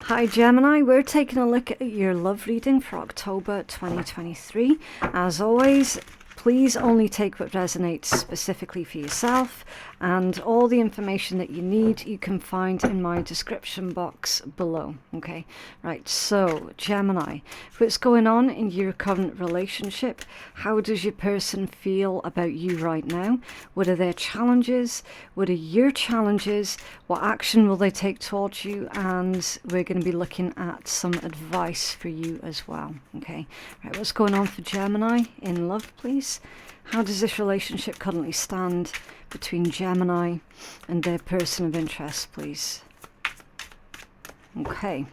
Hi Gemini, we're taking a look at your love reading for October 2023. As always, please only take what resonates specifically for yourself, and all the information that you need you can find in my description box below. Okay, right, so Gemini, what's going on in your current relationship? How does your person feel about you right now? What are their challenges? What are your challenges? What action will they take towards you? And we're going to be looking at some advice for you as well. Okay, right, what's going on for Gemini in love, please? How does this relationship currently stand between Gemini and their person of interest, please? Okay.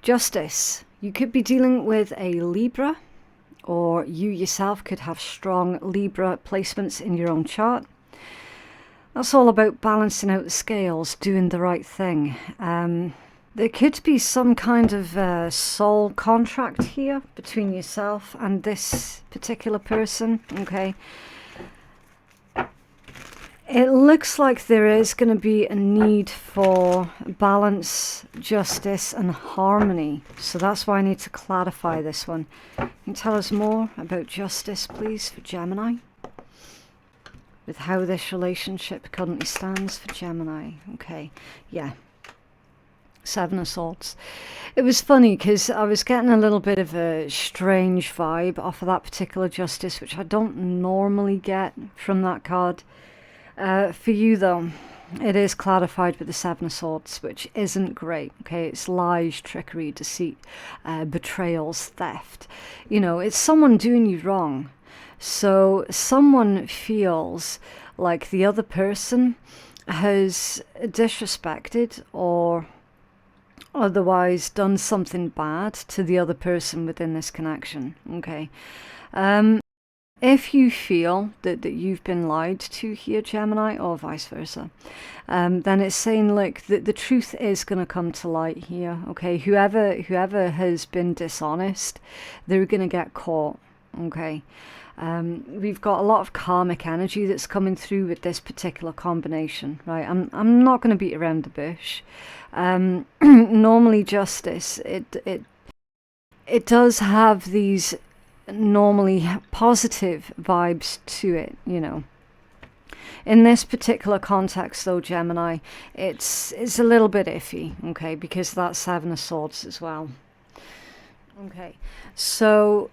Justice. You could be dealing with a Libra, or you yourself could have strong Libra placements in your own chart. That's all about balancing out the scales, doing the right thing. There could be some kind of soul contract here between yourself and this particular person, okay? It looks like there is going to be a need for balance, justice, and harmony. So that's why I need to clarify this one. Can you tell us more about justice, please, for Gemini? With how this relationship currently stands for Gemini. Okay, yeah. Seven of Swords. It was funny because I was getting a little bit of a strange vibe off of that particular justice, which I don't normally get from that card. For you though, it is clarified with the Seven of Swords, which isn't great. Okay, it's lies, trickery, deceit, betrayals, theft. You know, it's someone doing you wrong. So someone feels like the other person has disrespected or otherwise done something bad to the other person within this connection. Okay, if you feel that you've been lied to here, Gemini, or vice versa, then it's saying like the truth is going to come to light here. Okay, whoever has been dishonest, they're going to get caught. Okay, we've got a lot of karmic energy that's coming through with this particular combination, right? I'm not going to beat around the bush. Normally justice, it does have these normally positive vibes to it, you know. In this particular context though, Gemini, it's a little bit iffy, okay, because that's Seven of Swords as well. Okay, so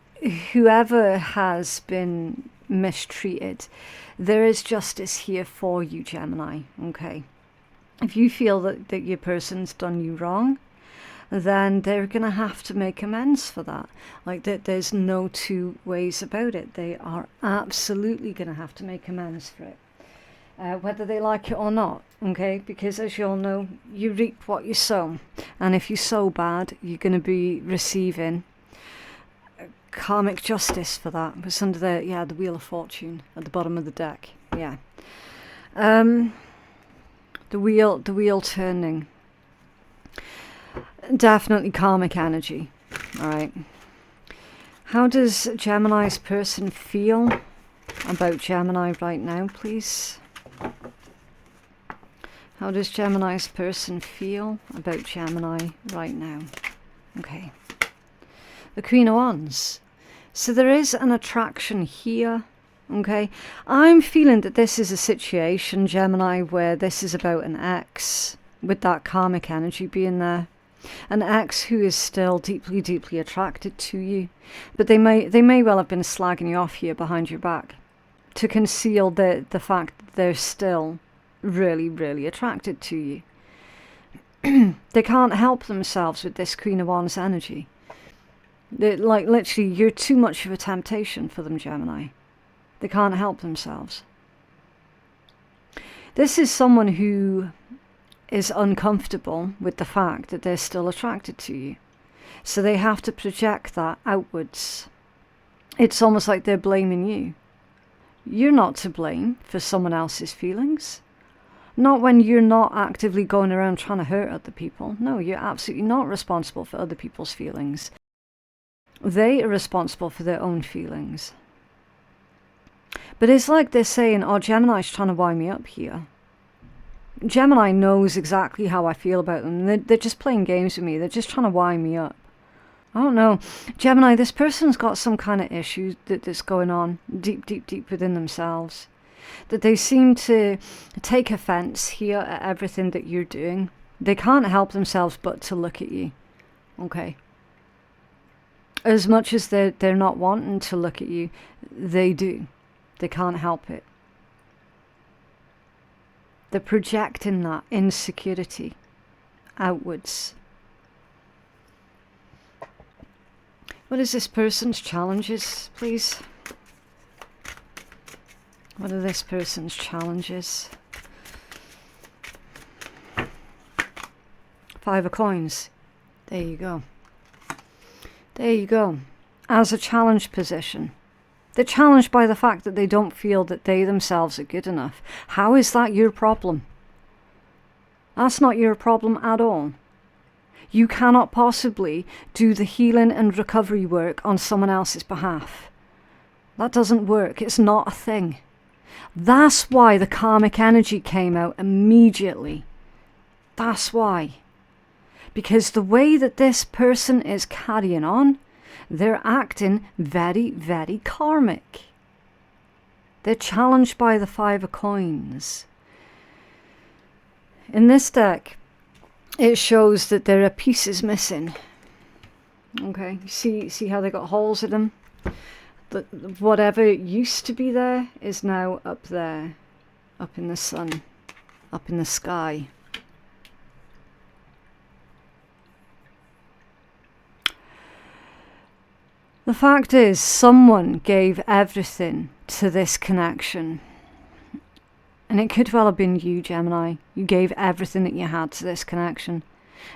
whoever has been mistreated, there is justice here for you, Gemini. Okay, if you feel that your person's done you wrong, then they're gonna have to make amends for that. Like that, there's no two ways about it. They are absolutely gonna have to make amends for it, whether they like it or not. Okay, because as you all know, you reap what you sow, and if you sow bad, you're gonna be receiving karmic justice for that. It's under the Wheel of Fortune at the bottom of the deck. Yeah, the wheel turning. Definitely karmic energy. All right. How does Gemini's person feel about Gemini right now, please? How does Gemini's person feel about Gemini right now? Okay. The Queen of Wands. So there is an attraction here. Okay. I'm feeling that this is a situation, Gemini, where this is about an ex with that karmic energy being there. An ex who is still deeply, deeply attracted to you, but they may well have been slagging you off here behind your back to conceal the fact that they're still really, really attracted to you. They can't help themselves with this Queen of Wands energy. They're, like, literally, you're too much of a temptation for them, Gemini. They can't help themselves. This is someone who is uncomfortable with the fact that they're still attracted to you. So they have to project that outwards. It's almost like they're blaming you. You're not to blame for someone else's feelings. Not when you're not actively going around trying to hurt other people. No, you're absolutely not responsible for other people's feelings. They are responsible for their own feelings. But it's like they're saying, oh, Gemini's trying to wind me up here. Gemini knows exactly how I feel about them. They're just playing games with me. They're just trying to wind me up. I don't know. Gemini, this person's got some kind of issue that's going on deep, deep, deep within themselves. That they seem to take offense here at everything that you're doing. They can't help themselves but to look at you. Okay. As much as they're not wanting to look at you, they do. They can't help it. They're projecting that insecurity outwards. What is this person's challenges, please? What are this person's challenges? 5 of coins. There you go. There you go. As a challenge position. They're challenged by the fact that they don't feel that they themselves are good enough. How is that your problem? That's not your problem at all. You cannot possibly do the healing and recovery work on someone else's behalf. That doesn't work. It's not a thing. That's why the karmic energy came out immediately. That's why. Because the way that this person is carrying on, they're acting very, very karmic. They're challenged by the 5 of coins. In this deck, it shows that there are pieces missing. Okay, see how they got holes in them? Whatever used to be there is now up there, up in the sun, up in the sky. The fact is, someone gave everything to this connection. And it could well have been you, Gemini. You gave everything that you had to this connection.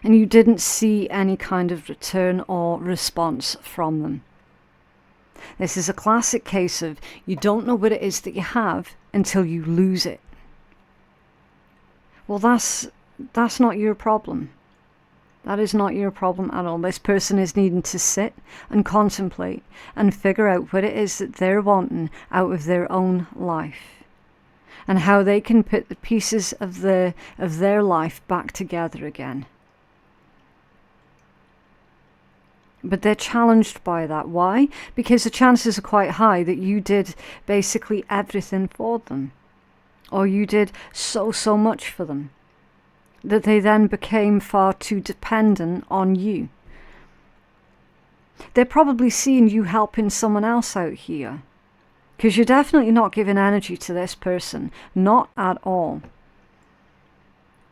And you didn't see any kind of return or response from them. This is a classic case of you don't know what it is that you have until you lose it. Well, that's not your problem. That is not your problem at all. This person is needing to sit and contemplate and figure out what it is that they're wanting out of their own life. And how they can put the pieces of their life back together again. But they're challenged by that. Why? Because the chances are quite high that you did basically everything for them. Or you did so much for them. That they then became far too dependent on you. They're probably seeing you helping someone else out here. Because you're definitely not giving energy to this person. Not at all.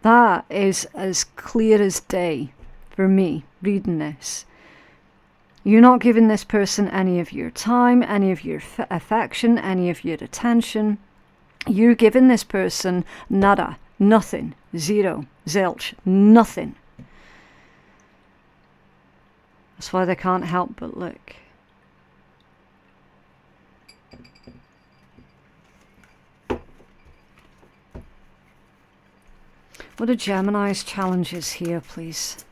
That is as clear as day for me, reading this. You're not giving this person any of your time, any of your affection, any of your attention. You're giving this person nada, nothing, zero, zilch, nothing. That's why they can't help but look. What are Gemini's challenges here, please?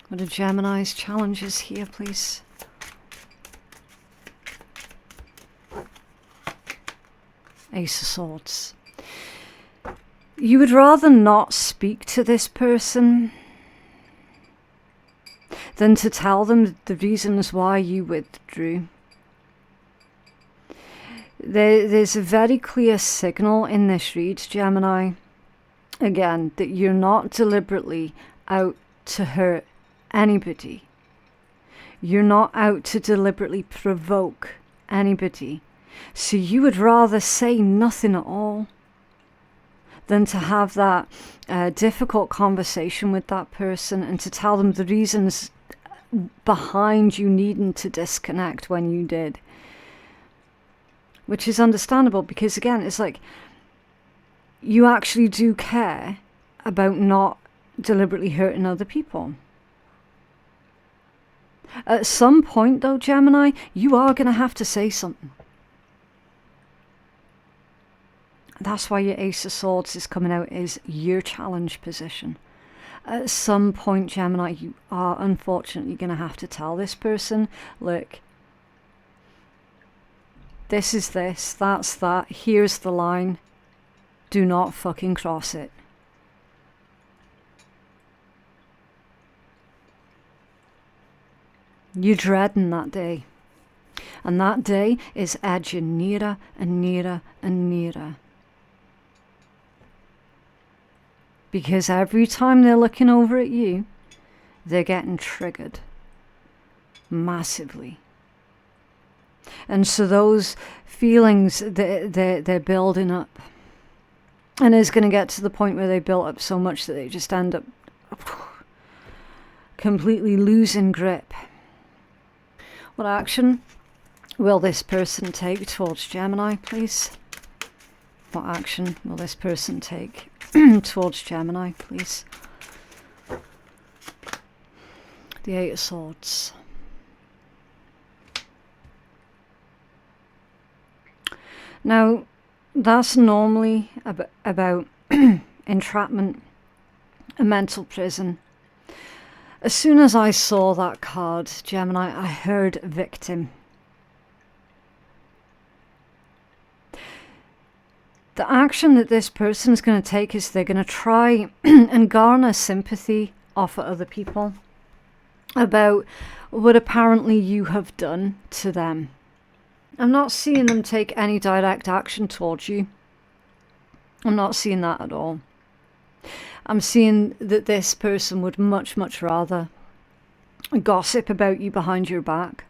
What are Gemini's challenges here, please? Ace of Swords. You would rather not speak to this person than to tell them the reasons why you withdrew. There's a very clear signal in this read, Gemini. Again, that you're not deliberately out to hurt anybody. You're not out to deliberately provoke anybody. So you would rather say nothing at all than to have that difficult conversation with that person and to tell them the reasons behind you needing to disconnect when you did. Which is understandable because, again, it's like you actually do care about not deliberately hurting other people. At some point, though, Gemini, you are going to have to say something. That's why your Ace of Swords is coming out as your challenge position. At some point, Gemini, you are unfortunately going to have to tell this person, look, this is this, that's that, here's the line. Do not fucking cross it. You're dreading that day. And that day is edging nearer and nearer and nearer. Because every time they're looking over at you, they're getting triggered. Massively. And so those feelings, they're building up. And it's going to get to the point where they build up so much that they just end up completely losing grip. What action will this person take towards Gemini, please? What action will this person take towards Gemini, please? The Eight of Swords. Now, that's normally about entrapment, a mental prison. As soon as I saw that card, Gemini, I heard victim. The action that this person is going to take is they're going to try and garner sympathy off of other people about what apparently you have done to them. I'm not seeing them take any direct action towards you. I'm not seeing that at all. I'm seeing that this person would much, much rather gossip about you behind your back.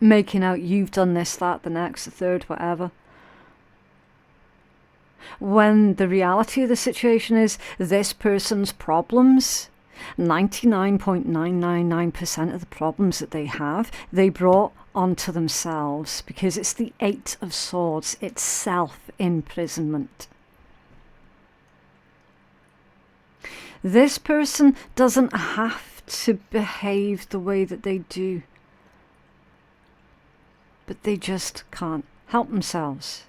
Making out you've done this, that, the next, the third, whatever. When the reality of the situation is this person's problems, 99.999% of the problems that they have, they brought onto themselves, because it's the Eight of Swords, it's self-imprisonment. This person doesn't have to behave the way that they do, but they just can't help themselves.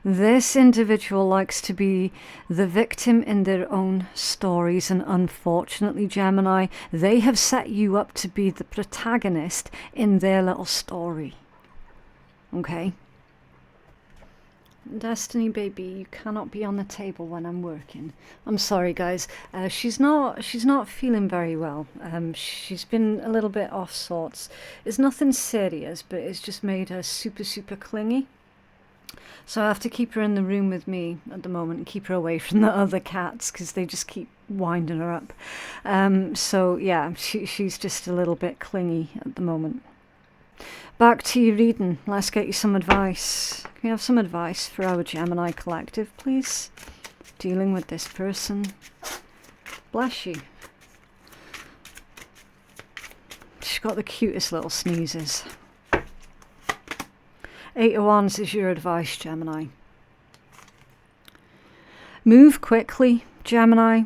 This individual likes to be the victim in their own stories, and unfortunately, Gemini, they have set you up to be the protagonist in their little story. Okay? Destiny, baby, you cannot be on the table when I'm working. I'm sorry, guys. She's not feeling very well. She's been a little bit off sorts. It's nothing serious, but it's just made her super, super clingy. So I have to keep her in the room with me at the moment and keep her away from the other cats because they just keep winding her up. So yeah, she's just a little bit clingy at the moment. Back to your reading. Let's get you some advice. Can we have some advice for our Gemini collective, please? Dealing with this person. Bless you. She's got the cutest little sneezes. Eight of Wands is your advice, Gemini. Move quickly, Gemini.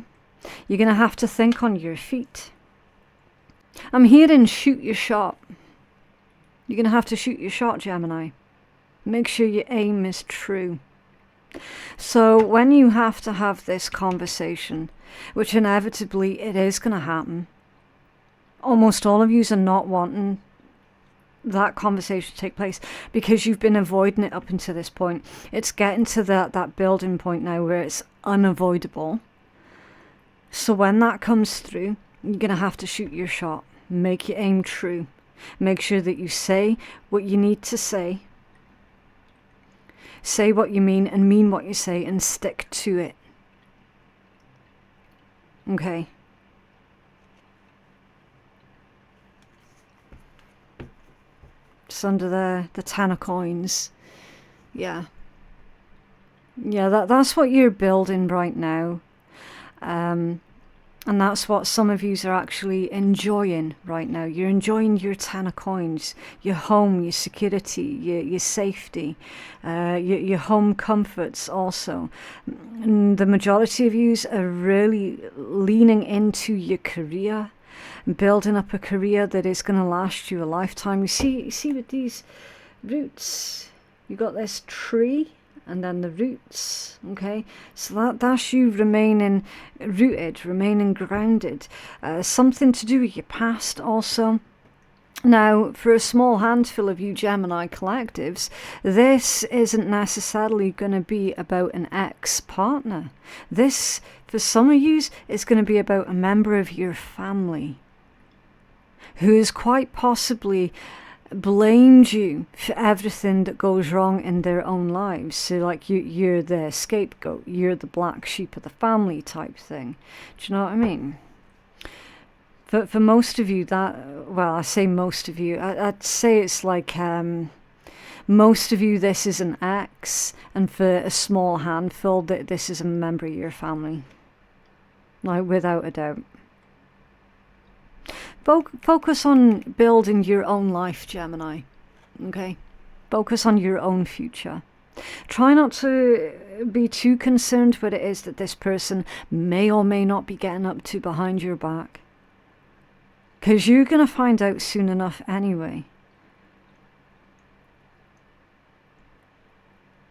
You're going to have to think on your feet. I'm hearing shoot your shot. You're going to have to shoot your shot, Gemini. Make sure your aim is true. So when you have to have this conversation, which inevitably it is going to happen, almost all of you are not wanting that conversation to take place because you've been avoiding it up until this point. It's getting to that building point now where it's unavoidable. So when that comes through, you're going to have to shoot your shot. Make your aim true. Make sure that you say what you need to say. Say what you mean and mean what you say and stick to it. Okay. Just under there, the Ten of Coins. Yeah. Yeah, that's what you're building right now. And that's what some of you are actually enjoying right now. You're enjoying your Ten of Coins, your home, your security, your safety, your home comforts also. And the majority of you are really leaning into your career, building up a career that is going to last you a lifetime. You see with these roots, you got this tree and then the roots, okay? So that's you remaining rooted, remaining grounded. Something to do with your past also. Now, for a small handful of you Gemini collectives, this isn't necessarily going to be about an ex-partner. This, for some of you, is going to be about a member of your family who is quite possibly blamed you for everything that goes wrong in their own lives. So like you're the scapegoat, you're the black sheep of the family type thing. Do you know what I mean? For most of you, that, well, I say most of you, I'd say it's like most of you this is an ex, and for a small handful that this is a member of your family, like without a doubt. Focus on building your own life, Gemini, okay? Focus on your own future. Try not to be too concerned what it is that this person may or may not be getting up to behind your back, because you're going to find out soon enough anyway.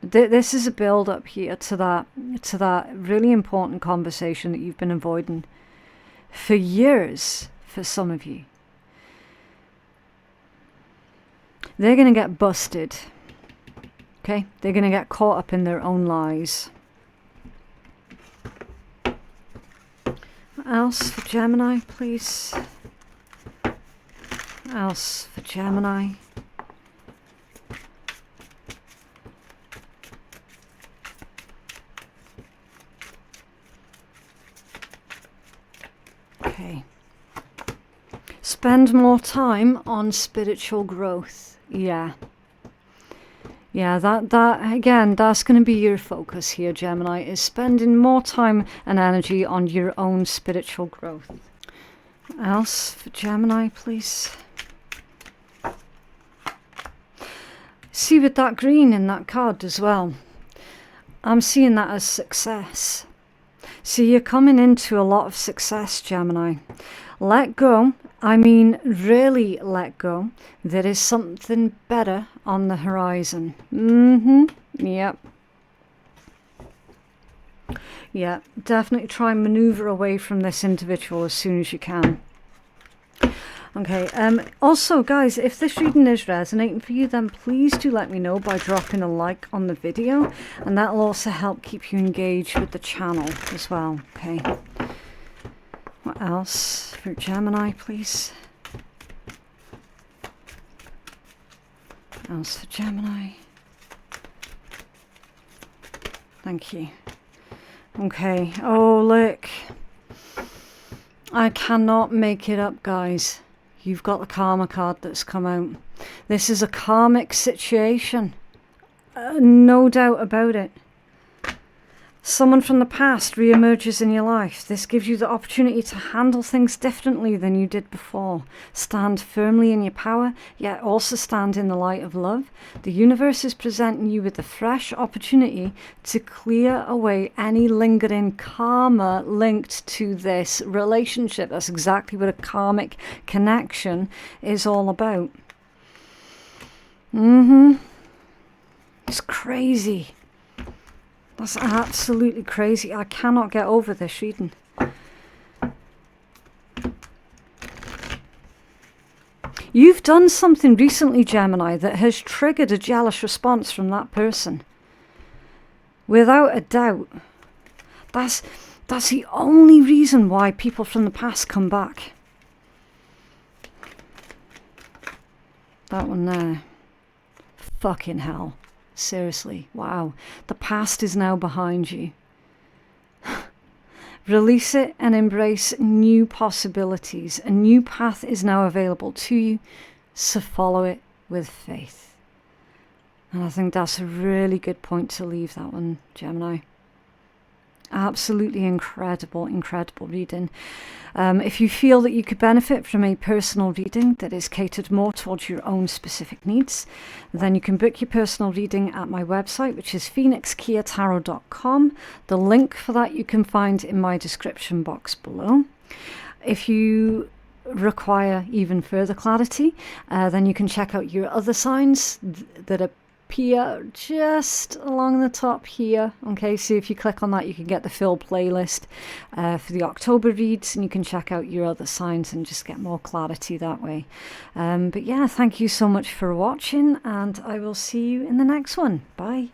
This is a build up here to that really important conversation that you've been avoiding for years. For some of you, they're going to get busted. Okay, they're going to get caught up in their own lies. What else for Gemini, please? What else for Gemini? Okay. Spend more time on spiritual growth. Yeah, that again, that's going to be your focus here, Gemini, is spending more time and energy on your own spiritual growth. What else for Gemini, please? See, with that green in that card as well, I'm seeing that as success. So you're coming into a lot of success, Gemini. Let go. I mean, really let go. There is something better on the horizon. Yep. Yeah, definitely try and maneuver away from this individual as soon as you can. Okay, also guys, if this reading is resonating for you, then please do let me know by dropping a like on the video, and that'll also help keep you engaged with the channel as well. Okay. What else for Gemini, please? What else for Gemini? Thank you. Okay. Oh, look. I cannot make it up, guys. You've got the Karma card that's come out. This is a karmic situation. No doubt about it. Someone from the past re-emerges in your life. This gives you the opportunity to handle things differently than you did before. Stand firmly in your power, yet also stand in the light of love. The universe is presenting you with a fresh opportunity to clear away any lingering karma linked to this relationship. That's exactly what a karmic connection is all about. It's crazy. That's absolutely crazy. I cannot get over this reading. You've done something recently, Gemini, that has triggered a jealous response from that person. Without a doubt. That's the only reason why people from the past come back. That one there. Fucking hell. Seriously, wow. The past is now behind you. Release it and embrace new possibilities. A new path is now available to you, so follow it with faith. And I think that's a really good point to leave that one, Gemini. Absolutely incredible, incredible reading. If you feel that you could benefit from a personal reading that is catered more towards your own specific needs, then you can book your personal reading at my website, which is phoenixkeiatarot.com. The link for that you can find in my description box below. If you require even further clarity, then you can check out your other signs that are appear just along the top here. Okay, so if you click on that, you can get the full playlist for the October reads, and you can check out your other signs and just get more clarity that way. But yeah, thank you so much for watching, and I will see you in the next one. Bye.